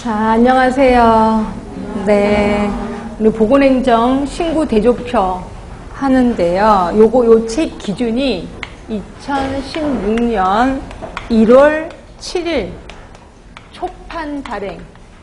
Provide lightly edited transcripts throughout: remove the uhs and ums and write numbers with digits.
자, 안녕하세요. 네. 우리 보건행정 신구 대조표 하는데요. 요 책 기준이 2016년 1월 7일 초판 발행.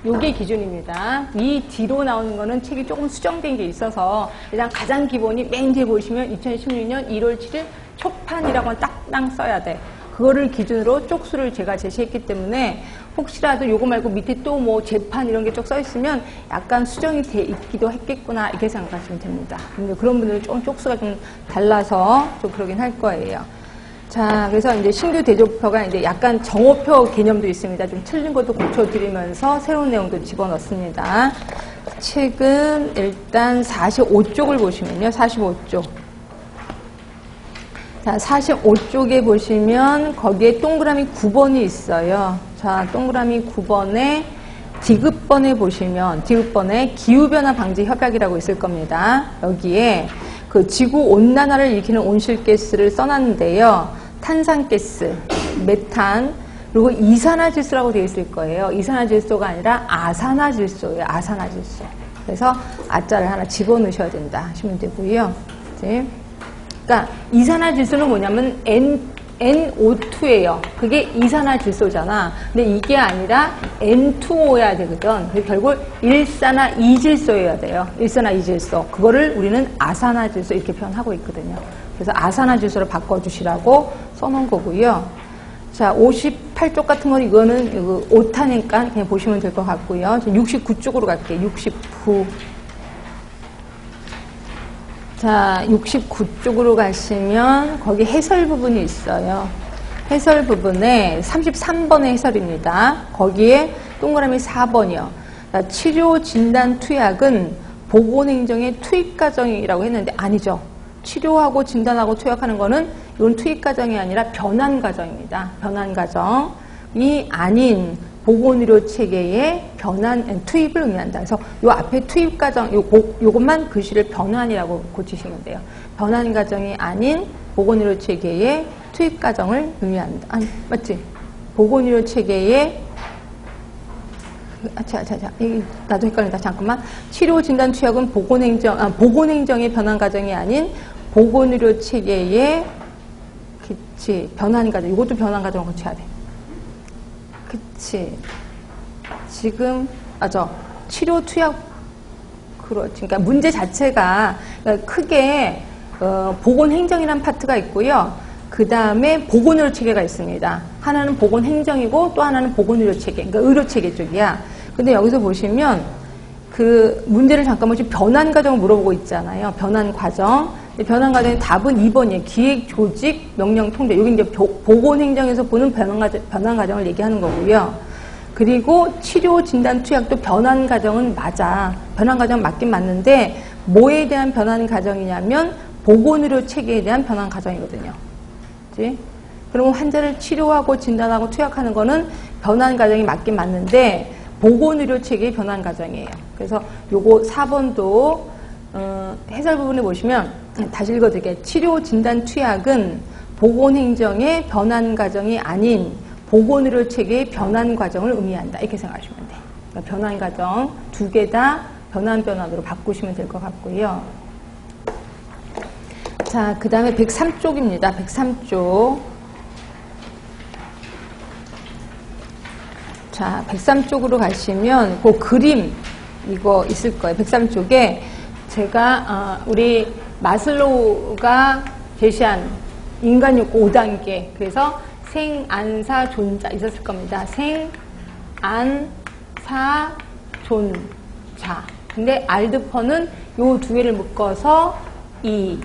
요게 기준입니다. 이 뒤로 나오는 거는 책이 조금 수정된 게 있어서 일단 가장 기본이 맨 뒤에 보시면 2016년 1월 7일 초판이라고 딱딱 써야 돼. 그거를 기준으로 쪽수를 제가 제시했기 때문에 혹시라도 요거 말고 밑에 또 뭐 재판 이런 게 쭉 써 있으면 약간 수정이 돼 있기도 했겠구나 이렇게 생각하시면 됩니다. 근데 그런 분들은 좀 쪽수가 좀 달라서 좀 그러긴 할 거예요. 자, 그래서 이제 신규 대조표가 이제 약간 정오표 개념도 있습니다. 좀 틀린 것도 고쳐드리면서 새로운 내용도 집어넣습니다. 책은 일단 45쪽을 보시면요. 45쪽. 자, 45쪽에 보시면 거기에 동그라미 9번이 있어요. 자, 동그라미 9번에 디귿번에 보시면 디귿번에 기후변화 방지 협약이라고 있을 겁니다. 여기에 그 지구 온난화를 일으키는 온실가스를 써놨는데요. 탄산가스, 메탄, 그리고 이산화질소라고 되어 있을 거예요. 이산화질소가 아니라 아산화질소예요. 아산화질소. 그래서 아자를 하나 집어넣으셔야 된다 하시면 되고요. 네. 그러니까 이산화질소는 뭐냐면 NO2예요. 그게 이산화질소잖아. 근데 이게 아니라 N2O여야 되거든. 그래서 결국 일산화이질소여야 돼요. 일산화이질소. 그거를 우리는 아산화질소 이렇게 표현하고 있거든요. 그래서 아산화질소로 바꿔주시라고 써놓은 거고요. 자, 58쪽 같은 건 이거는 이거 오타니까 그냥 보시면 될 것 같고요. 69쪽으로 갈게요. 69. 자, 69쪽으로 가시면 거기 해설 부분이 있어요. 해설 부분에 33번의 해설입니다. 거기에 동그라미 4번이요. 자, 치료 진단 투약은 보건행정의 투입 과정이라고 했는데 아니죠. 치료하고 진단하고 투약하는 거는 이건 투입 과정이 아니라 변환 과정입니다. 변환 과정이 아닌 보건의료 체계의 변환, 투입을 의미한다. 그래서 요 앞에 투입 과정, 요것만 글씨를 변환이라고 고치시면 돼요. 변환 과정이 아닌 보건의료 체계의 투입 과정을 의미한다. 아니, 맞지? 보건의료 체계의 나도 헷갈린다. 잠깐만. 치료 진단 투약은 보건행정의 변환 과정이 아닌 보건의료 체계의 변환 과정. 이것도 변환 과정을 거쳐야 돼. 그치. 지금, 맞아. 치료 투약, 그렇지. 그러니까 문제 자체가 크게, 보건행정이라는 파트가 있고요. 그 다음에 보건의료 체계가 있습니다. 하나는 보건행정이고 또 하나는 보건의료 체계. 그러니까 의료 체계 쪽이야. 근데 여기서 보시면 그 문제를 잠깐만 변환 과정을 물어보고 있잖아요. 변환 과정. 변환 과정의 답은 2번이에요. 기획, 조직, 명령, 통제. 여기 이제 보건행정에서 보는 변환 과정을 얘기하는 거고요. 그리고 치료, 진단, 투약도 변환 과정은 맞아. 변환 과정은 맞긴 맞는데 뭐에 대한 변환 과정이냐면 보건의료 체계에 대한 변환 과정이거든요. 그치? 그러면 환자를 치료하고 진단하고 투약하는 거는 변환 과정이 맞긴 맞는데 보건의료 체계의 변환 과정이에요. 그래서 요거 4번도 해설 부분에 보시면 다시 읽어드릴게요. 치료, 진단, 투약은 보건행정의 변환 과정이 아닌 보건의료 체계의 변환 과정을 의미한다. 이렇게 생각하시면 돼요. 그러니까 변환 과정 두 개 다 변환으로 바꾸시면 될 것 같고요. 자, 그 다음에 103쪽입니다. 103쪽. 자, 103쪽으로 가시면 그 그림 이거 있을 거예요. 103쪽에 제가 우리 마슬로우가 제시한 인간 욕구 5단계. 그래서 생, 안, 사, 존자 있었을 겁니다. 생, 안, 사, 존, 자. 근데 알드퍼는 요 두 개를 묶어서 이,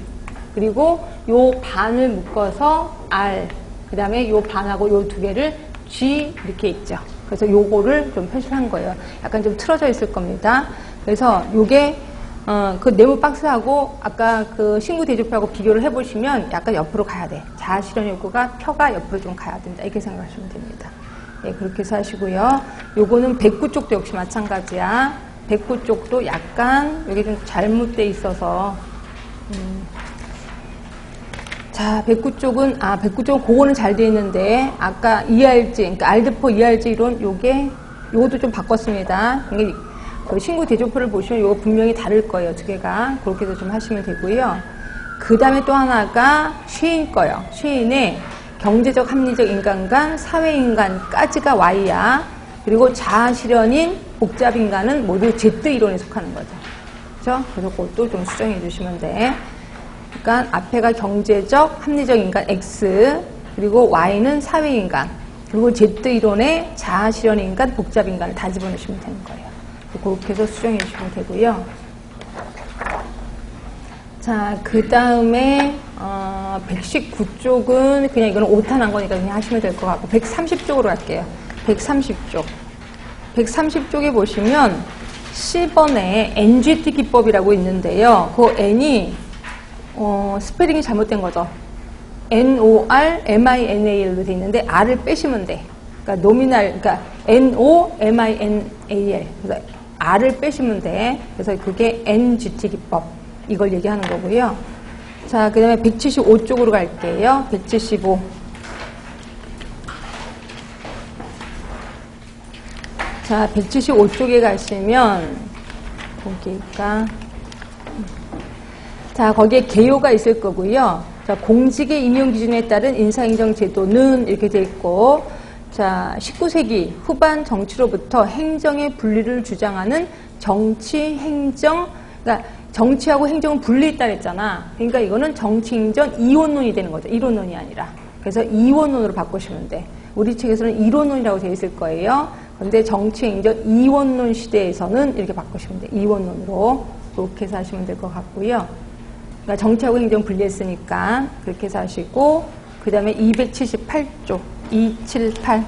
그리고 요 반을 묶어서 R, 그 다음에 요 반하고 요 두 개를 G 이렇게 있죠. 그래서 요거를 좀 표시를 한 거예요. 약간 좀 틀어져 있을 겁니다. 그래서 요게 그 네모 박스하고 아까 그 신구 대조표하고 비교를 해보시면 약간 옆으로 가야 돼. 자아 실현 욕구가 표가 옆으로 좀 가야 된다. 이렇게 생각하시면 됩니다. 예, 그렇게 해서 하시고요. 요거는 109쪽도 역시 마찬가지야. 109쪽도 약간 여기 좀 잘못돼 있어서 자, 109쪽은 109쪽은 그거는 잘 돼 있는데 아까 ERG, 그러니까 알드포 ERG 이론 요게 요것도 좀 바꿨습니다. 이게 그 신구 대조표를 보시면 요거 분명히 다를 거예요. 두 개가. 그렇게 해서 좀 하시면 되고요. 그 다음에 또 하나가 쉐인 거예요. 쉐인의 경제적, 합리적 인간관, 사회인간까지가 Y야. 그리고 자아실현인 복잡인간은 모두 Z 이론에 속하는 거죠. 그렇죠? 그래서 그것도 좀 수정해 주시면 돼. 그러니까 앞에가 경제적, 합리적 인간 X, 그리고 Y는 사회인간, 그리고 Z 이론의 자아실현 인간, 복잡 인간을 다 집어넣으시면 되는 거예요. 그렇게 해서 수정해 주시면 되고요. 자, 그 다음에 119쪽은 그냥 이거는 오탄한 거니까 그냥 하시면 될 것 같고 130쪽으로 갈게요. 130쪽. 130쪽에 보시면 10번에 NGT 기법이라고 있는데요. 그 N이 스페링이 잘못된 거죠. NORMINAL로 돼 있는데 R을 빼시면 돼. 그러니까 노미널, 그러니까 NOMINAL. 그래서 R을 빼시면 돼. 그래서 그게 NGT 기법. 이걸 얘기하는 거고요. 자, 그 다음에 175쪽으로 갈게요. 175. 자, 175쪽에 가시면, 거기가, 자, 거기에 개요가 있을 거고요. 자, 공직의 임용 기준에 따른 인사인정 제도는 이렇게 돼 있고, 자, 19세기 후반 정치로부터 행정의 분리를 주장하는 정치, 행정, 그러니까 정치하고 행정은 분리했다 그랬잖아. 그러니까 이거는 정치, 행정 이원론이 되는 거죠. 이론론이 아니라. 그래서 이원론으로 바꾸시면 돼. 우리 책에서는 이론론이라고 되어 있을 거예요. 그런데 정치, 행정 이원론 시대에서는 이렇게 바꾸시면 돼. 이원론으로. 그렇게 해서 하시면 될 것 같고요. 그러니까 정치하고 행정 분리했으니까 그렇게 해서 하시고, 그 다음에 278쪽. 278.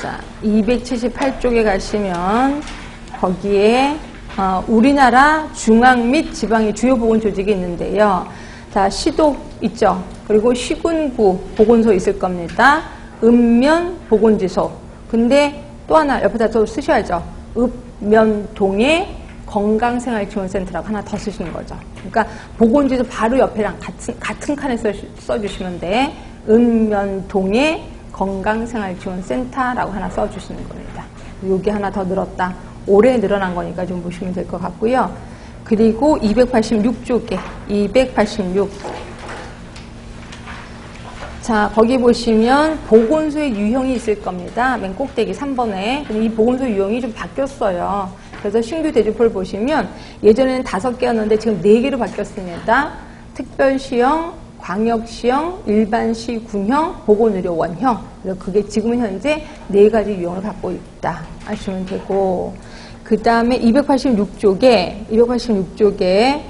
자, 278쪽에 가시면 거기에 우리나라 중앙 및 지방의 주요 보건 조직이 있는데요. 자, 시도 있죠. 그리고 시군구 보건소 있을 겁니다. 읍면 보건지소. 근데 또 하나 옆에다 또 쓰셔야죠. 읍면동의 건강생활지원센터라고 하나 더 쓰시는 거죠. 그러니까 보건지소 바로 옆에랑 같은 칸에 써주시면 돼. 읍면동의 건강생활지원센터라고 하나 써주시는 겁니다. 여기 하나 더 늘었다. 올해 늘어난 거니까 좀 보시면 될 것 같고요. 그리고 286쪽에 286. 자, 거기 보시면 보건소의 유형이 있을 겁니다. 맨 꼭대기 3번에. 근데 이 보건소 유형이 좀 바뀌었어요. 그래서 신규 대조표를 보시면 예전에는 5개였는데 지금 4개로 바뀌었습니다. 특별시형, 광역시형, 일반시, 군형, 보건의료원형. 그래서 그게 지금은 현재 4가지 유형을 갖고 있다 하시면 되고, 그 다음에 286쪽에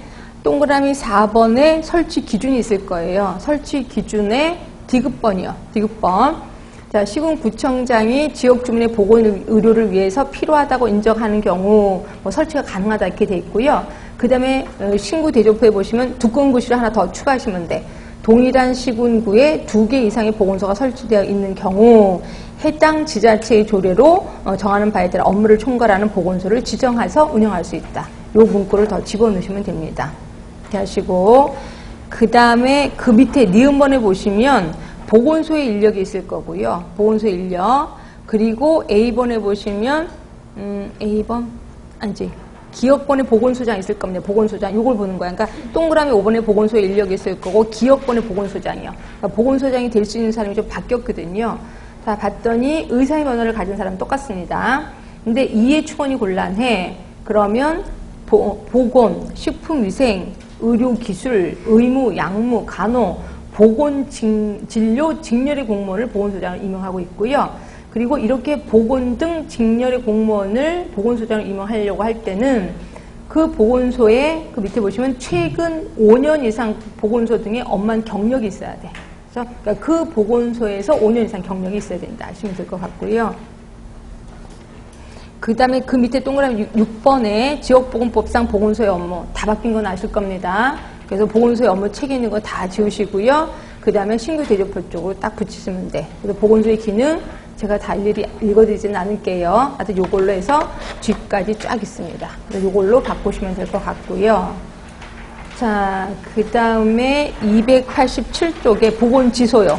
동그라미 4번에 설치 기준이 있을 거예요. 설치 기준의 디귿번이요. 디귿번. 자, 시군구청장이 지역 주민의 보건의료를 위해서 필요하다고 인정하는 경우 뭐 설치가 가능하다 이렇게 돼 있고요. 그 다음에 신구 대조표에 보시면 두꺼운 구실을 하나 더 추가하시면 돼. 동일한 시군구에 2개 이상의 보건소가 설치되어 있는 경우 해당 지자체의 조례로 정하는 바에 따라 업무를 총괄하는 보건소를 지정해서 운영할 수 있다. 이 문구를 더 집어넣으시면 됩니다. 이렇게 하시고, 그 다음에 그 밑에 니은번에 보시면 보건소의 인력이 있을 거고요. 보건소의 인력. 그리고 A번에 보시면 A번 아니지. 기업번에 보건소장 있을 겁니다. 보건소장. 요걸 보는 거야. 그러니까 동그라미 5번에 보건소에 인력이 있을 거고 기업번에 보건소장이요. 그러니까 보건소장이 될 수 있는 사람이 좀 바뀌었거든요. 자, 봤더니 의사의 면허를 가진 사람은 똑같습니다. 근데 이해충원이 곤란해. 그러면 보건, 식품위생, 의료기술, 의무, 양무, 간호, 보건진료, 직렬의 공무원을 보건소장을 임명하고 있고요. 그리고 이렇게 보건 등 직렬의 공무원을 보건소장을 임명하려고 할 때는 그 보건소에 그 밑에 보시면 최근 5년 이상 보건소 등의 엄한 경력이 있어야 돼. 그래서 그러니까 그 보건소에서 5년 이상 경력이 있어야 된다 하시면 될 것 같고요. 그 다음에 그 밑에 동그라미 6번에 지역보건법상 보건소의 업무 다 바뀐 건 아실 겁니다. 그래서 보건소의 업무 책임 있는 거 다 지우시고요. 그 다음에 신규 대조표 쪽으로 딱 붙이시면 돼. 그래서 보건소의 기능 제가 다 일일이 읽어드리지는 않을게요. 하여튼 요걸로 해서 뒤까지 쫙 있습니다. 그래서 요걸로 바꾸시면 될 것 같고요. 자, 그 다음에 287쪽에 보건지소요.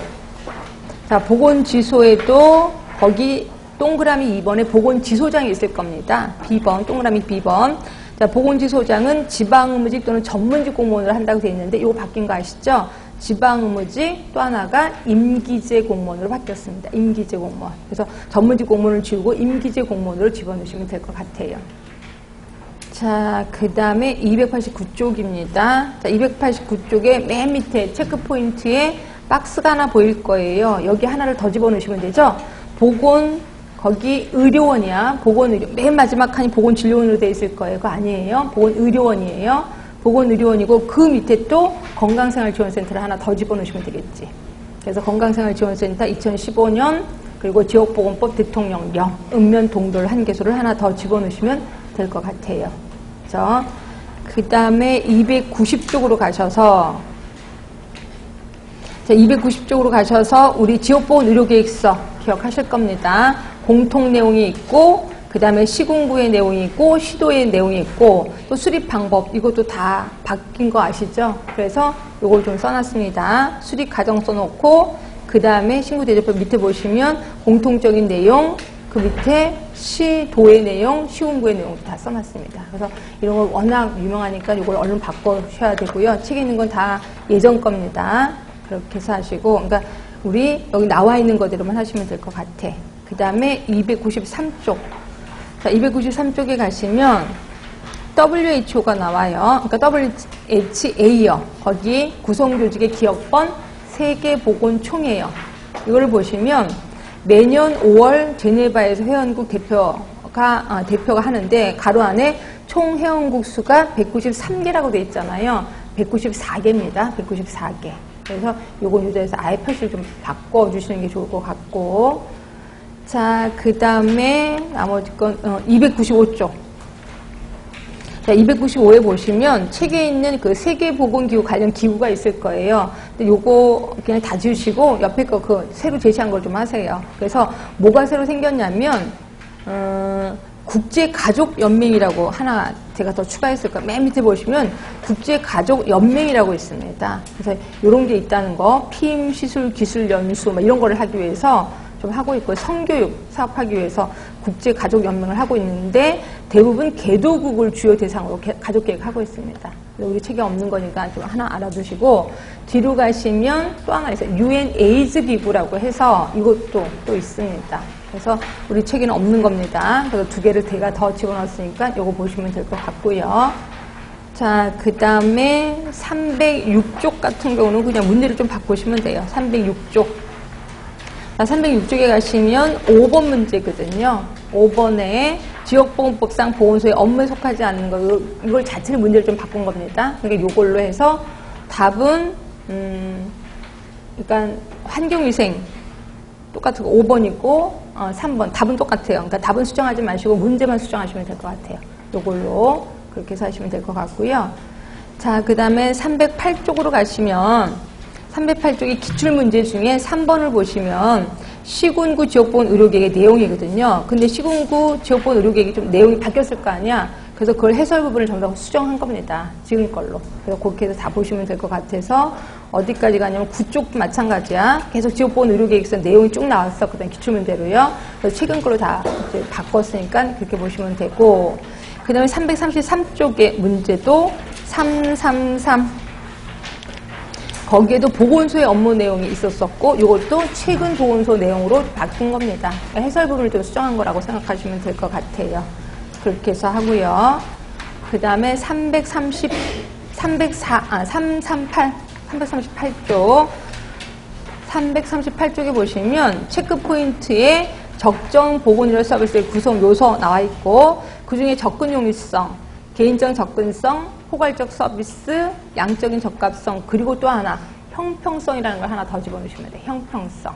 자, 보건지소에도 거기 동그라미 2번에 보건지소장이 있을 겁니다. B번, 동그라미 B번. 자, 보건지소장은 지방의무직 또는 전문직 공무원을 한다고 되어 있는데 이거 바뀐 거 아시죠? 지방의무직 또 하나가 임기제 공무원으로 바뀌었습니다. 임기제 공무원. 그래서 전문직 공무원을 지우고 임기제 공무원으로 집어넣으시면 될 것 같아요. 자, 그 다음에 289쪽입니다. 자, 289쪽에 맨 밑에 체크포인트에 박스가 하나 보일 거예요. 여기 하나를 더 집어넣으시면 되죠? 보건, 거기 의료원이야. 보건의료. 맨 마지막 칸이 보건진료원으로 되어 있을 거예요. 그거 아니에요. 보건의료원이에요. 보건의료원이고 그 밑에 또 건강생활지원센터를 하나 더 집어넣으시면 되겠지. 그래서 건강생활지원센터 2015년 그리고 지역보건법 대통령령 읍면 동돌 한개소를 하나 더 집어넣으시면 될 것 같아요. 그래서 그 다음에 290쪽으로 가셔서 자, 290쪽으로 가셔서 우리 지역보건의료계획서 기억하실 겁니다. 공통 내용이 있고 그 다음에 시군구의 내용이 있고 시도의 내용이 있고 또 수립 방법 이것도 다 바뀐 거 아시죠? 그래서 이걸 좀 써놨습니다. 수립 과정 써놓고 그 다음에 신고대조법 밑에 보시면 공통적인 내용 그 밑에 시도의 내용, 시군구의 내용도 다 써놨습니다. 그래서 이런 걸 워낙 유명하니까 이걸 얼른 바꿔주셔야 되고요. 책에 있는 건 다 예전 겁니다. 그렇게 해서 하시고 그러니까 우리 여기 나와 있는 거대로만 하시면 될 것 같아. 그 다음에 293쪽. 자, 293쪽에 가시면 WHO가 나와요. 그러니까 WHA요. 거기 구성조직의 기업번 세계보건총회예요. 이거를 보시면 매년 5월 제네바에서 회원국 대표가 하는데 가로 안에 총 회원국 수가 193개라고 되어 있잖아요. 194개입니다. 194개. 그래서 요거 유도해서 아예 표시를 좀 바꿔주시는 게 좋을 것 같고 자, 그 다음에 나머지 건 295쪽. 자, 295에 보시면 책에 있는 그 세계보건기구 관련 기구가 있을 거예요. 근데 요거 그냥 다 지우시고 옆에 거 그 새로 제시한 걸 좀 하세요. 그래서 뭐가 새로 생겼냐면 국제가족연맹이라고 하나 제가 더 추가했을 거예요. 맨 밑에 보시면 국제가족연맹이라고 있습니다. 그래서 이런 게 있다는 거, 피임, 시술, 기술, 연수 뭐 이런 거를 하기 위해서 좀 하고 있고 성교육 사업하기 위해서 국제가족연맹을 하고 있는데 대부분 개도국을 주요 대상으로 가족계획하고 있습니다. 우리 책에 없는 거니까 좀 하나 알아두시고 뒤로 가시면 또 하나 있어요. UN 에이즈 기구라고 해서 이것도 또 있습니다. 그래서 우리 책에는 없는 겁니다. 그래서 두 개를 제가 더 집어넣었으니까 이거 보시면 될 것 같고요. 자, 그 다음에 306쪽 같은 경우는 그냥 문제를 좀 바꾸시면 돼요. 306쪽. 자, 306쪽에 가시면 5번 문제거든요. 5번에 지역보건법상 보건소의 업무에 속하지 않는 거, 이걸 자체를 문제를 좀 바꾼 겁니다. 그러니까 이걸로 해서 답은, 그러니까 환경위생 똑같은 거 5번이고, 3번. 답은 똑같아요. 그러니까 답은 수정하지 마시고 문제만 수정하시면 될 것 같아요. 이걸로 그렇게 해서 하시면 될 것 같고요. 자, 그 다음에 308쪽으로 가시면 308쪽의 기출문제 중에 3번을 보시면 시군구 지역보건 의료계획의 내용이거든요. 근데 시군구 지역보건 의료계획이 좀 내용이 바뀌었을 거 아니야. 그래서 그걸 해설 부분을 전부 다 수정한 겁니다. 지금 걸로. 그래서 그렇게 해서 다 보시면 될 것 같아서 어디까지 가냐면 9쪽도 마찬가지야. 계속 지역보건 의료계획에서 내용이 쭉 나왔었거든. 기출문제로요. 그래서 최근 걸로 다 이제 바꿨으니까 그렇게 보시면 되고 그 다음에 333쪽의 문제도 333 거기에도 보건소의 업무 내용이 있었었고 이것도 최근 보건소 내용으로 바뀐 겁니다. 해설 부분을 좀 수정한 거라고 생각하시면 될 것 같아요. 그렇게 해서 하고요. 그 다음에 338쪽 338쪽에 보시면 체크포인트에 적정 보건의료 서비스의 구성 요소 나와 있고 그 중에 접근 용이성, 개인적 접근성, 포괄적 서비스, 양적인 적합성, 그리고 또 하나 형평성이라는 걸 하나 더 집어넣으시면 돼요. 형평성.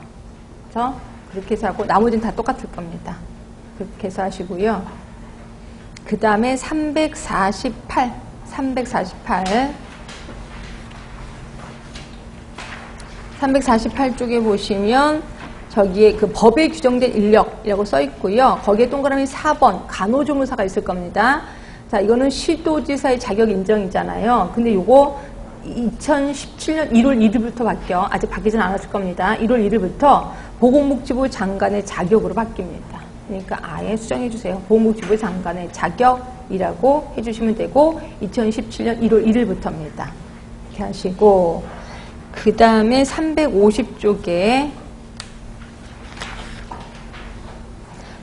그래서 그렇게 해서 하고 나머지는 다 똑같을 겁니다. 그렇게 해서 하시고요. 그 다음에 348 348쪽에 보시면 저기에 그 법에 규정된 인력이라고 써 있고요. 거기에 동그라미 4번 간호조무사가 있을 겁니다. 자, 이거는 시도지사의 자격 인정이잖아요. 근데 요거 2017년 1월 1일부터 바뀌어. 아직 바뀌진 않았을 겁니다. 1월 1일부터 보건복지부 장관의 자격으로 바뀝니다. 그러니까 아예 수정해 주세요. 보건복지부 장관의 자격이라고 해주시면 되고 2017년 1월 1일부터입니다. 이렇게 하시고 그 다음에 350쪽에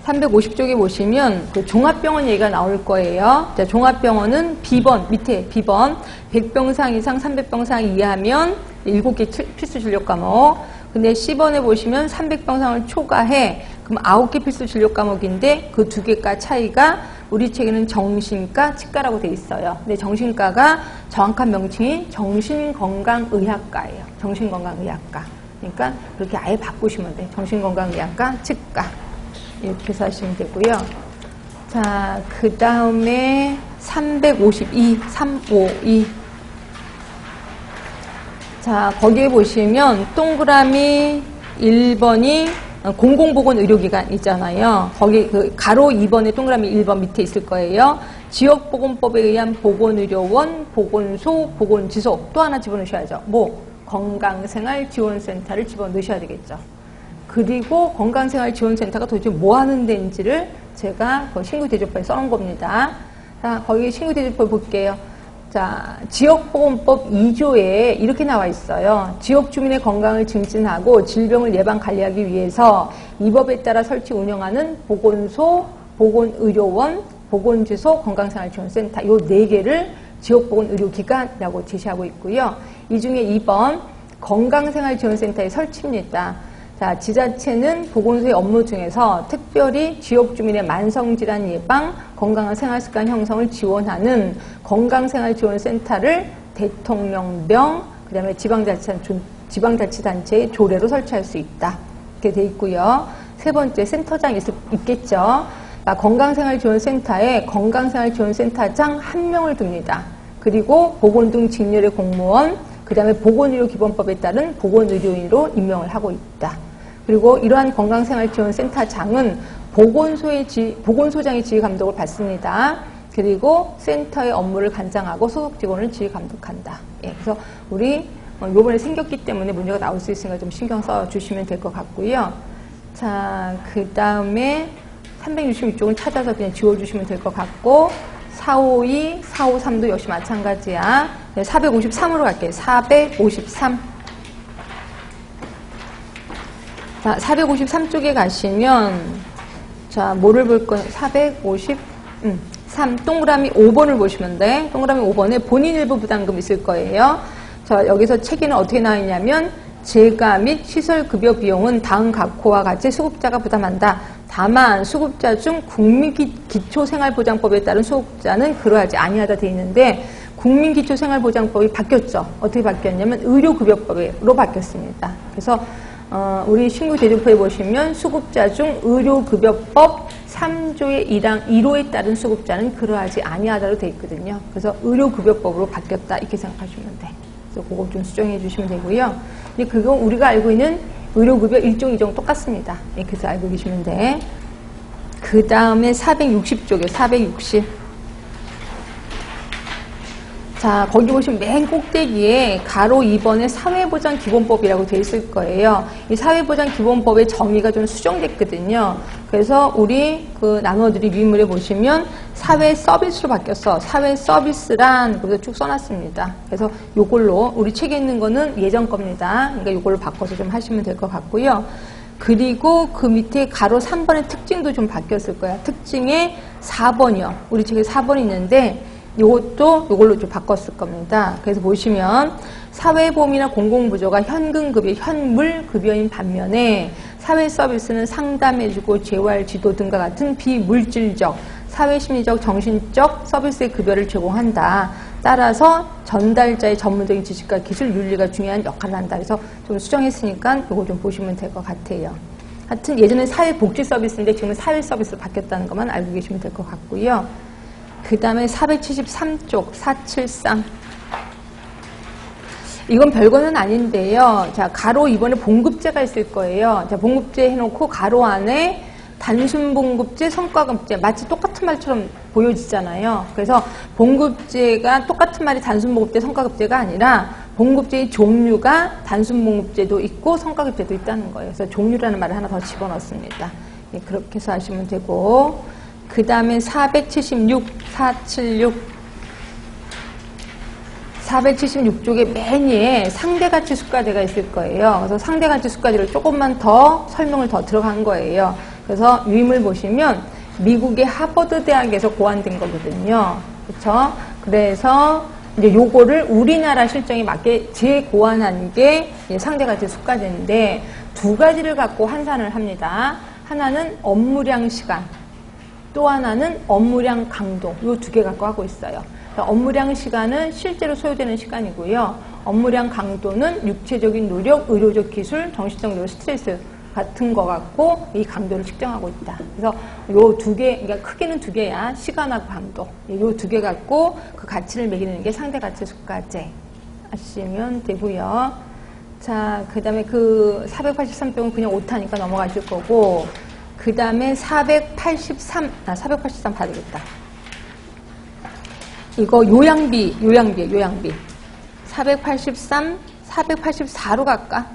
350쪽에 보시면 그 종합병원 얘기가 나올 거예요. 자, 종합병원은 B번, 밑에 B번 100병상 이상 300병상 이하면 7개 필수 진료 과목. 근데 C번에 보시면 300병상을 초과해. 그럼 9개 필수 진료 과목인데 그 2개과 차이가 우리 책에는 정신과, 치과라고 돼 있어요. 근데 정신과가 정확한 명칭이 정신건강의학과예요. 정신건강의학과. 그러니까 그렇게 아예 바꾸시면 돼요. 정신건강의학과, 치과. 이렇게 해서 하시면 되고요. 자, 그 다음에 352. 자, 거기에 보시면 동그라미 1번이 공공보건의료기관 있잖아요. 거기 그 가로 2번에 동그라미 1번 밑에 있을 거예요. 지역보건법에 의한 보건의료원, 보건소, 보건지소 또 하나 집어넣으셔야죠. 뭐 건강생활지원센터를 집어넣으셔야 되겠죠. 그리고 건강생활지원센터가 도대체 뭐 하는 데인지를 제가 그 신규대조법에 써놓은 겁니다. 자, 거기 신규대조법 볼게요. 자, 지역보건법 2조에 이렇게 나와 있어요. 지역 주민의 건강을 증진하고 질병을 예방 관리하기 위해서 이 법에 따라 설치 운영하는 보건소, 보건의료원, 보건지소, 건강생활지원센터 요 4개를 지역보건의료기관이라고 제시하고 있고요. 이 중에 2번 건강생활지원센터의 설치입니다. 자, 지자체는 보건소의 업무 중에서 특별히 지역 주민의 만성질환 예방, 건강한 생활습관 형성을 지원하는 건강생활지원센터를 대통령령, 그 다음에 지방자치단체의 조례로 설치할 수 있다. 이렇게 돼 있고요. 세 번째, 센터장 있겠죠. 건강생활지원센터에 건강생활지원센터장 1명을 둡니다. 그리고 보건 등 직렬의 공무원, 그 다음에 보건의료기본법에 따른 보건의료인으로 임명을 하고 있다. 그리고 이러한 건강생활지원센터장은 보건소장의 지휘감독을 받습니다. 그리고 센터의 업무를 관장하고 소속 직원을 지휘감독한다. 예, 그래서 우리 이번에 생겼기 때문에 문제가 나올 수 있으니까 좀 신경 써주시면 될 것 같고요. 자, 그 다음에 366쪽은 찾아서 그냥 지워주시면 될 것 같고 452, 453도 역시 마찬가지야. 453으로 갈게요. 453. 자, 453쪽에 가시면, 자, 뭐를 볼 거예요? 453, 동그라미 5번을 보시면 돼. 동그라미 5번에 본인 일부 부담금 있을 거예요. 자, 여기서 책에는 어떻게 나와 있냐면, 재가 및 시설급여 비용은 다음 각호와 같이 수급자가 부담한다. 다만 수급자 중 국민기초생활보장법에 따른 수급자는 그러하지 아니하다 되어 있는데 국민기초생활보장법이 바뀌었죠. 어떻게 바뀌었냐면 의료급여법으로 바뀌었습니다. 그래서 우리 신규대조표에 보시면 수급자 중 의료급여법 3조의 1호에 따른 수급자는 그러하지 아니하다로 되어 있거든요. 그래서 의료급여법으로 바뀌었다 이렇게 생각하시면 돼. 그래서 그거 좀 수정해 주시면 되고요. 근데 그거 우리가 알고 있는 의료급여 1종, 2종 똑같습니다. 이렇게 해서 알고 계시면 돼. 그 다음에 460쪽에 460. 자, 거기 보시면 맨 꼭대기에 가로 2번에 사회보장기본법이라고 되어 있을 거예요. 이 사회보장기본법의 정의가 좀 수정됐거든요. 그래서 우리 그 나눠드린 유인물에 보시면 사회서비스로 바뀌었어. 사회서비스란 거기서 쭉 써놨습니다. 그래서 요걸로 우리 책에 있는 거는 예전 겁니다. 그러니까 요걸로 바꿔서 좀 하시면 될 것 같고요. 그리고 그 밑에 가로 3번의 특징도 좀 바뀌었을 거야. 특징에 4번이요. 우리 책에 4번이 있는데 요것도 요걸로 좀 바꿨을 겁니다. 그래서 보시면 사회보험이나 공공부조가 현금급여, 현물급여인 반면에 사회서비스는 상담해주고 재활지도 등과 같은 비물질적, 사회심리적, 정신적 서비스의 급여를 제공한다. 따라서 전달자의 전문적인 지식과 기술, 윤리가 중요한 역할을 한다. 그래서 좀 수정했으니까 요거 좀 보시면 될 것 같아요. 하여튼 예전에 사회복지 서비스인데 지금은 사회서비스로 바뀌었다는 것만 알고 계시면 될 것 같고요. 그 다음에 473쪽 473 이건 별거는 아닌데요. 자, 가로 2번에 봉급제가 있을 거예요. 자, 봉급제 해놓고 가로 안에 단순 봉급제, 성과급제 마치 똑같은 말처럼 보여지잖아요. 그래서 봉급제가 똑같은 말이 단순 봉급제, 성과급제가 아니라 봉급제의 종류가 단순 봉급제도 있고 성과급제도 있다는 거예요. 그래서 종류라는 말을 하나 더 집어넣습니다. 예, 그렇게 해서 하시면 되고, 그 다음에 476, 476 476쪽에 맨 위에 상대가치 수까지가 있을 거예요. 그래서 상대가치 수까지를 조금만 더 설명을 더 들어간 거예요. 그래서 유임을 보시면 미국의 하버드 대학에서 고안된 거거든요. 그렇죠? 그래서 이제 요거를 우리나라 실정에 맞게 재고안한 게 상대가치 수까지인데 두 가지를 갖고 환산을 합니다. 하나는 업무량 시간, 또 하나는 업무량 강도. 요 두 개 갖고 하고 있어요. 업무량 시간은 실제로 소요되는 시간이고요. 업무량 강도는 육체적인 노력, 의료적 기술, 정신적 노력, 스트레스 같은 거 갖고 이 강도를 측정하고 있다. 그래서 요 두 개, 그러니까 크게는 두 개야. 시간하고 강도. 요 두 개 갖고 그 가치를 매기는 게 상대가치 수까지 하시면 되고요. 자, 그 다음에 그 483쪽은 그냥 오타니까 넘어가실 거고, 그 다음에 483 봐야 되겠다. 이거 요양비. 483, 484로 갈까?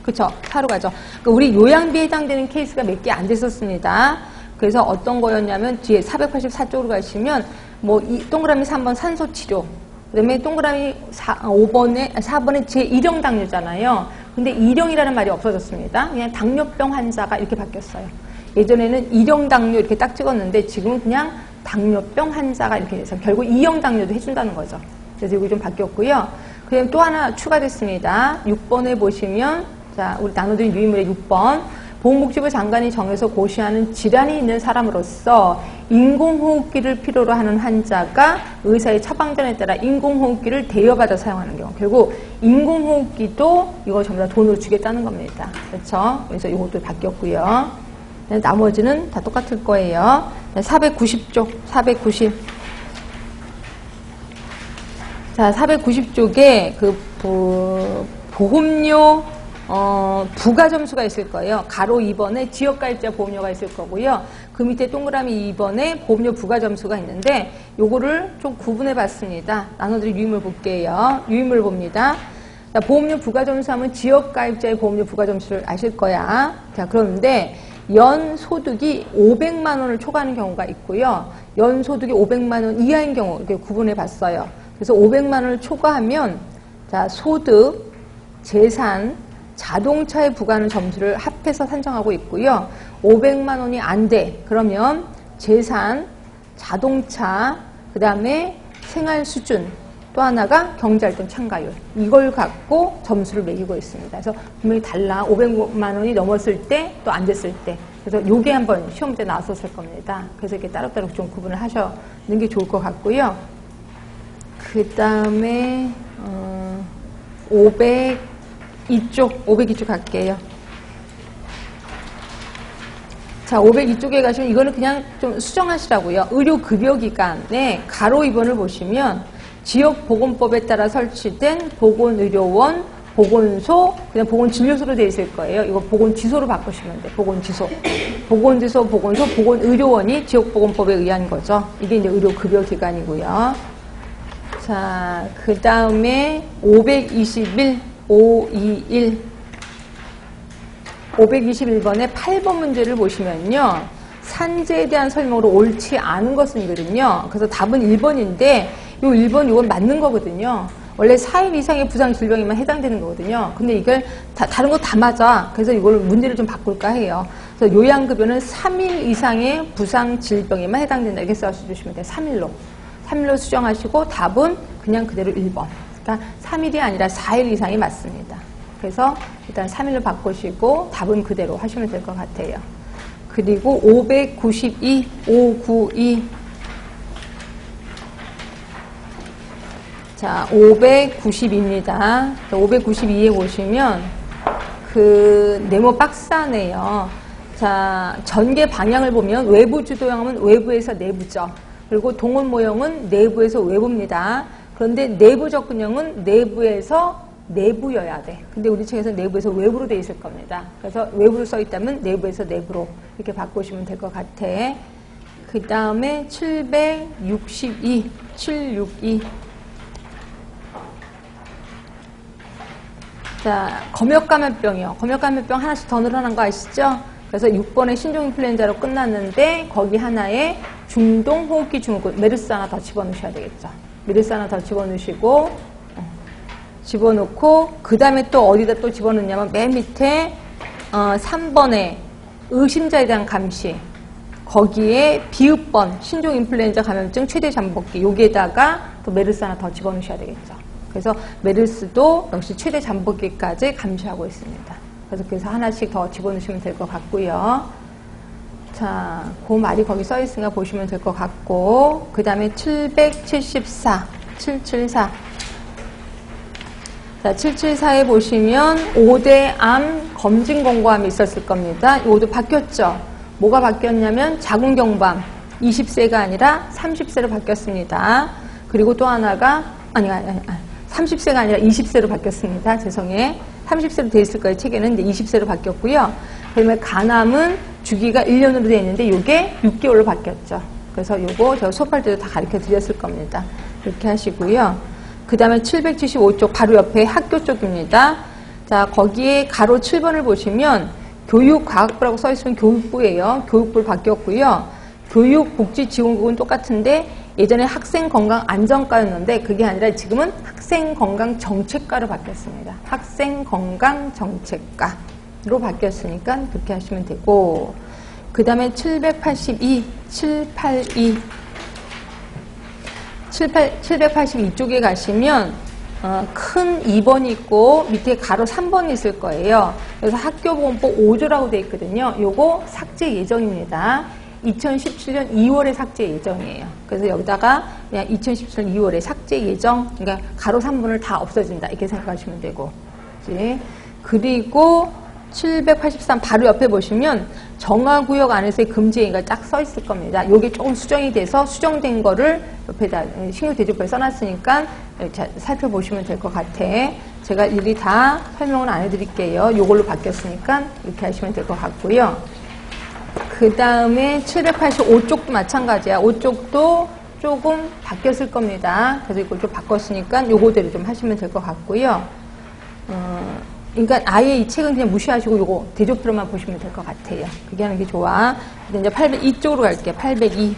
그쵸? 4로 가죠. 그러니까 우리 요양비에 해당되는 케이스가 몇 개 안 됐었습니다. 그래서 어떤 거였냐면, 뒤에 484쪽으로 가시면, 뭐, 이 동그라미 3번 산소치료. 그 다음에 동그라미 4번에 제1형 당뇨잖아요. 근데 1형이라는 말이 없어졌습니다. 그냥 당뇨병 환자가 이렇게 바뀌었어요. 예전에는 1형 당뇨 이렇게 딱 찍었는데, 지금은 그냥 당뇨병 환자가 이렇게 돼서 결국 2형 당뇨도 해준다는 거죠. 그래서 이거 좀 바뀌었고요. 그다음 또 하나 추가됐습니다. 6번에 보시면, 자, 우리 나눠드린 유의물의 6번. 보건복지부 장관이 정해서 고시하는 질환이 있는 사람으로서 인공호흡기를 필요로 하는 환자가 의사의 처방전에 따라 인공호흡기를 대여받아 사용하는 경우. 결국 인공호흡기도 이거 전부 다 돈으로 주겠다는 겁니다. 그렇죠? 그래서 이것도 바뀌었고요. 나머지는 다 똑같을 거예요. 490쪽, 490. 자, 490쪽에 그 보험료 부가 점수가 있을 거예요. 가로 2번에 지역가입자 보험료가 있을 거고요. 그 밑에 동그라미 2번에 보험료 부가 점수가 있는데 요거를 좀 구분해 봤습니다. 나눠드릴 유임을 볼게요. 유임을 봅니다. 자, 보험료 부가 점수 하면 지역가입자의 보험료 부가 점수를 아실 거야. 자, 그런데 연 소득이 500만 원을 초과하는 경우가 있고요. 연 소득이 500만 원 이하인 경우 이렇게 구분해 봤어요. 그래서 500만 원을 초과하면 자, 소득, 재산, 자동차에 부과하는 점수를 합해서 산정하고 있고요. 500만 원이 안 돼. 그러면 재산, 자동차, 그 다음에 생활 수준, 또 하나가 경제활동 참가율. 이걸 갖고 점수를 매기고 있습니다. 그래서 분명히 달라. 500만 원이 넘었을 때, 또 안 됐을 때. 그래서 요게 한번 시험 문제 나왔었을 겁니다. 그래서 이렇게 따로따로 좀 구분을 하시는 게 좋을 것 같고요. 그 다음에 502쪽 갈게요. 자, 502쪽에 가시면 이거는 그냥 좀 수정하시라고요. 의료급여기관에 가로 2번을 보시면 지역보건법에 따라 설치된 보건의료원, 보건소, 그냥 보건진료소로 되어 있을 거예요. 이거 보건지소로 바꾸시면 돼요. 보건지소. 보건지소, 보건소, 보건의료원이 지역보건법에 의한 거죠. 이게 이제 의료급여기관이고요. 자, 그 다음에 521, 521번의 8번 문제를 보시면요. 산재에 대한 설명으로 옳지 않은 것은이거든요. 그래서 답은 1번인데 요 1번 이건 맞는 거거든요. 원래 4일 이상의 부상 질병에만 해당되는 거거든요. 근데 이걸 다른 거 다 맞아. 그래서 이걸 문제를 좀 바꿀까 해요. 그래서 요양급여는 3일 이상의 부상 질병에만 해당된다. 이렇게 써주시면 돼요. 3일로 수정하시고 답은 그냥 그대로 1번. 그러니까 3일이 아니라 4일 이상이 맞습니다. 그래서 일단 3일로 바꾸시고 답은 그대로 하시면 될 것 같아요. 그리고 592, 592. 자, 592입니다. 592에 보시면 그 네모 박스 안에요. 자, 전개 방향을 보면 외부 주도형은 외부에서 내부죠. 그리고 동원 모형은 내부에서 외부입니다. 그런데 내부 접근형은 내부에서 내부여야 돼. 근데 우리 책에서 내부에서 외부로 돼 있을 겁니다. 그래서 외부로 써 있다면 내부에서 내부로 이렇게 바꾸시면 될 것 같아. 그 다음에 762, 762. 자, 검역감염병이요. 검역감염병 하나씩 더 늘어난 거 아시죠? 그래서 6번에 신종인플루엔자로 끝났는데 거기 하나에 중동호흡기 증후군 메르스 하나 더 집어넣으셔야 되겠죠. 메르스 하나 더 집어넣으시고 집어넣고 그 다음에 또 어디다 또 집어넣냐면 맨 밑에 3번에 의심자에 대한 감시 거기에 비읍번 신종인플루엔자 감염증 최대 잠복기 여기에다가 또 메르스 하나 더 집어넣으셔야 되겠죠. 그래서 메르스도 역시 최대 잠복기까지 감시하고 있습니다. 그래서 하나씩 더 집어넣으시면 될 것 같고요. 자, 그 말이 거기 써 있으니까 보시면 될 것 같고 그 다음에 774, 774. 자, 774에 보시면 5대 암 검진 권고함이 있었을 겁니다. 이것도 바뀌었죠. 뭐가 바뀌었냐면 자궁경부암 20세가 아니라 30세로 바뀌었습니다. 그리고 또 하나가 30세가 아니라 20세로 바뀌었습니다. 죄송해요. 30세로 돼 있을 거예요. 책에는. 근데 20세로 바뀌었고요. 그다음에 간암은 주기가 1년으로 돼 있는데 이게 6개월로 바뀌었죠. 그래서 요거 제가 수업할 때도 다 가르쳐 드렸을 겁니다. 이렇게 하시고요. 그 다음에 775쪽 바로 옆에 학교 쪽입니다. 자, 거기에 가로 7번을 보시면 교육과학부라고 써 있으면 교육부예요. 교육부를 바뀌었고요. 교육복지지원국은 똑같은데 예전에 학생건강안전과였는데 그게 아니라 지금은 학생건강정책과로 바뀌었습니다. 학생건강정책과로 바뀌었으니까 그렇게 하시면 되고 그 다음에 782, 782쪽에 가시면 큰 2번이 있고 밑에 가로 3번이 있을 거예요. 그래서 학교보건법 5조라고 되어 있거든요. 요거 삭제 예정입니다. 2017년 2월에 삭제 예정이에요. 그래서 여기다가 그냥 2017년 2월에 삭제 예정, 그러니까 가로 3번을 다 없어진다. 이렇게 생각하시면 되고. 그리고 783 바로 옆에 보시면 정화구역 안에서의 금지행위가 딱 써 있을 겁니다. 이게 조금 수정이 돼서 수정된 거를 옆에다 신규대조표에 써놨으니까 살펴보시면 될 것 같아. 제가 일일이 다 설명은 안 해드릴게요. 이걸로 바뀌었으니까 이렇게 하시면 될 것 같고요. 그 다음에 785쪽도 마찬가지야. 5쪽도 조금 바뀌었을 겁니다. 그래서 이걸 좀 바꿨으니까 요거대로 좀 하시면 될 것 같고요. 그러니까 아예 이 책은 그냥 무시하시고 요거 대조표로만 보시면 될 것 같아요. 그게 하는 게 좋아. 이제 802쪽으로 갈게요. 802.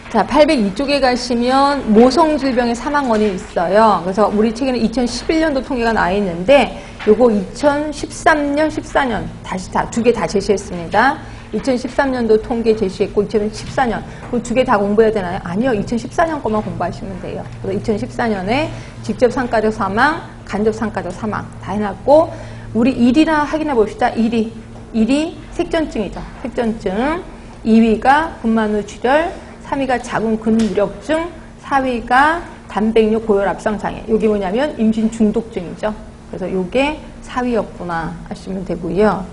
자, 802쪽에 가시면 모성질병의 사망 원인이 있어요. 그래서 우리 책에는 2011년도 통계가 나와 있는데 요거 2013년, 14년 다시 두 개 다 제시했습니다. 2013년도 통계 제시했고 2014년 그 두 개 다 공부해야 되나요? 아니요. 2014년 것만 공부하시면 돼요. 그래서 2014년에 직접 상가적 사망, 간접 상가적 사망 다 해놨고 우리 1위나 확인해 봅시다. 1위 색전증이죠. 색전증. 2위가 분만후출혈, 3위가 자궁 근무력증, 4위가 단백뇨 고혈압성 장애. 이게 뭐냐면 임신 중독증이죠. 그래서 이게 4위였구나 하시면 되고요.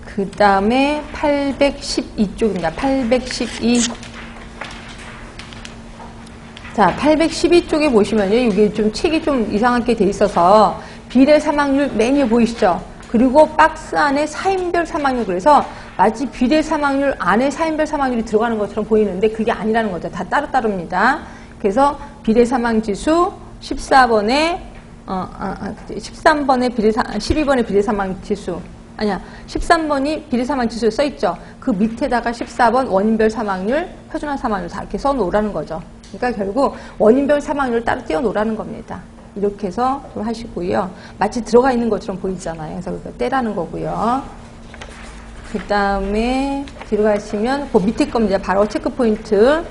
그 다음에 812쪽입니다. 812. 자, 812쪽에 보시면요. 이게 좀 책이 좀 이상하게 돼 있어서 비례 사망률 메뉴 보이시죠? 그리고 박스 안에 사인별 사망률 그래서 마치 비례 사망률 안에 사인별 사망률이 들어가는 것처럼 보이는데 그게 아니라는 거죠. 다 따로따로입니다. 그래서 비례 사망 지수 14번에 13번에 12번에 비례 사망 지수 아니야 13번이 비례 사망 지수에 써 있죠. 그 밑에다가 14번 원인별 사망률, 표준화 사망률 다 이렇게 써 놓으라는 거죠. 그러니까 결국 원인별 사망률을 따로 띄워 놓으라는 겁니다. 이렇게 해서 좀 하시고요. 마치 들어가 있는 것처럼 보이잖아요. 그래서 그거 떼라는 거고요. 그 다음에 뒤로 가시면 그 밑에 겁니다. 바로 체크 포인트.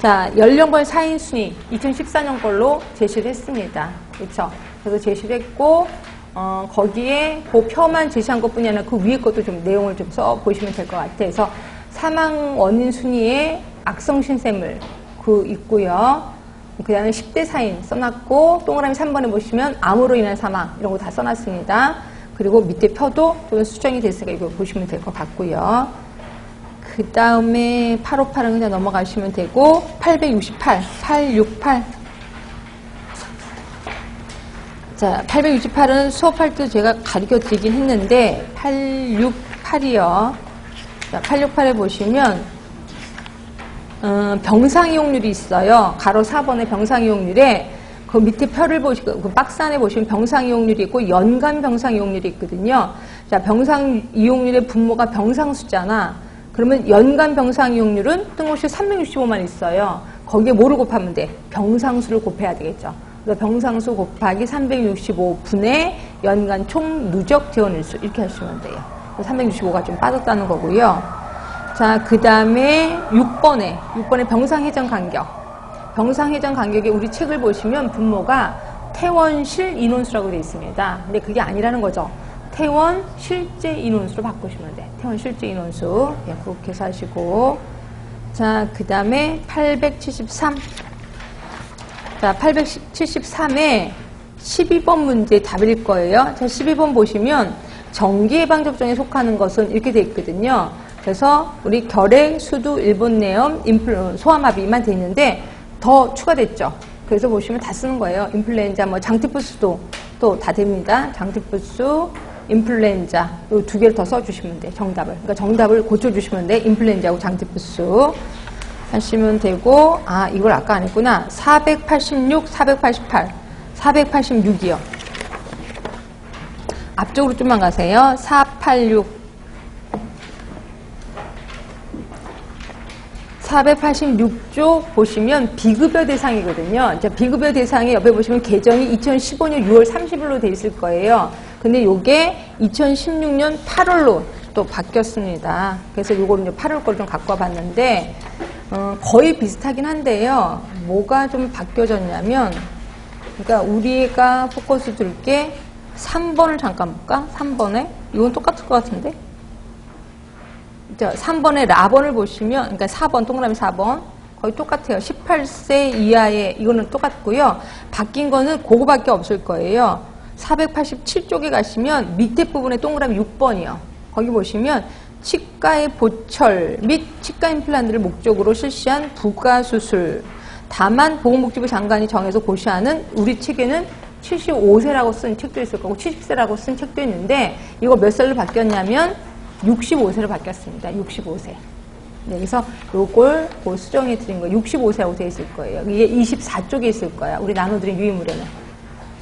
자, 연령별 사인 순위 2014년 걸로 제시를 했습니다. 그렇죠? 그래서 제시를 했고 거기에 그 표만 제시한 것뿐이 아니라 그 위에 것도 좀 내용을 좀 써 보시면 될 것 같아요. 그래서 사망 원인 순위에 악성 신생물 그 있고요. 그 다음에 10대 사인 써놨고 동그라미 3번에 보시면 암으로 인한 사망 이런 거 다 써놨습니다. 그리고 밑에 표도 좀 수정이 됐으니까 이거 보시면 될 것 같고요. 그 다음에 858은 그냥 넘어가시면 되고 868, 868 자, 868은 수업할 때 제가 가르쳐 드리긴 했는데, 868이요. 자, 868에 보시면, 병상이용률이 있어요. 가로 4번에 병상이용률에, 그 밑에 표를 보시고, 그 박스 안에 보시면 병상이용률이 있고, 연간 병상이용률이 있거든요. 자, 병상이용률의 분모가 병상수잖아. 그러면 연간 병상이용률은 뜬금없이 365만 있어요. 거기에 뭐를 곱하면 돼? 병상수를 곱해야 되겠죠. 그래서 병상수 곱하기 365분의 연간 총 누적 재원일수 이렇게 하시면 돼요. 365가 좀 빠졌다는 거고요. 자, 그 다음에 6번에 병상회전 간격. 병상회전 간격에 우리 책을 보시면 분모가 퇴원실 인원수라고 되어 있습니다. 근데 그게 아니라는 거죠. 퇴원 실제 인원수로 바꾸시면 돼. 퇴원 실제 인원수. 예, 그렇게 해서 하시고. 자, 그 다음에 873. 자, 873에 12번 문제 답일 거예요. 자, 12번 보시면 정기예방접종에 속하는 것은 이렇게 돼 있거든요. 그래서 우리 결핵, 수두, 일본내염, 소아마비만 돼 있는데 더 추가됐죠. 그래서 보시면 다 쓰는 거예요. 인플루엔자, 뭐 장티푸스도 또 다 됩니다. 장티푸스, 인플루엔자 이 두 개를 더 써주시면 돼. 정답을. 그러니까 정답을 고쳐주시면 돼. 인플루엔자하고 장티푸스. 하시면 되고, 아, 이걸 아까 안 했구나. 486, 488, 486이요. 앞쪽으로 좀만 가세요. 486. 486쪽 보시면 비급여 대상이거든요. 이제 비급여 대상이 옆에 보시면 개정이 2015년 6월 30일로 돼 있을 거예요. 근데 요게 2016년 8월로 또 바뀌었습니다. 그래서 요거를 이제 8월 걸 좀 갖고 와봤는데, 거의 비슷하긴 한데요. 뭐가 좀 바뀌어졌냐면, 그러니까 우리가 포커스 둘게 3번을 잠깐 볼까? 3번에? 이건 똑같을 것 같은데? 3번에 라번을 보시면, 그러니까 4번, 동그라미 4번. 거의 똑같아요. 18세 이하의, 이거는 똑같고요. 바뀐 거는 그거밖에 없을 거예요. 487쪽에 가시면 밑에 부분에 동그라미 6번이요. 거기 보시면 치과의 보철 및 치과 임플란트를 목적으로 실시한 부가수술. 다만 보건복지부 장관이 정해서 고시하는 우리 책에는 75세라고 쓴 책도 있을 거고 70세라고 쓴 책도 있는데 이거 몇 살로 바뀌었냐면 65세로 바뀌었습니다. 65세. 네, 그래서 요걸 수정해 드린 거 65세라고 되어 있을 거예요. 이게 24쪽에 있을 거야. 우리 나눠드린 유의물에는.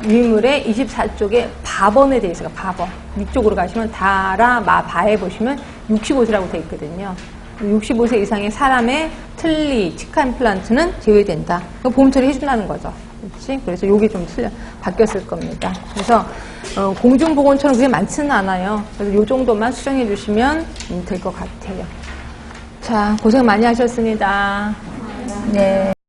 유의물의 24쪽에 바번에 되어 있어요. 바번. 위쪽으로 가시면 다라, 마, 바에 보시면 65세라고 되어 있거든요. 65세 이상의 사람의 틀니, 치과 임플란트는 제외된다. 보험 처리 해준다는 거죠. 그렇지? 그래서 요게 좀 바뀌었을 겁니다. 그래서 공중보건처럼 그게 많지는 않아요. 그래서 요 정도만 수정해 주시면 될 것 같아요. 자, 고생 많이 하셨습니다. 네.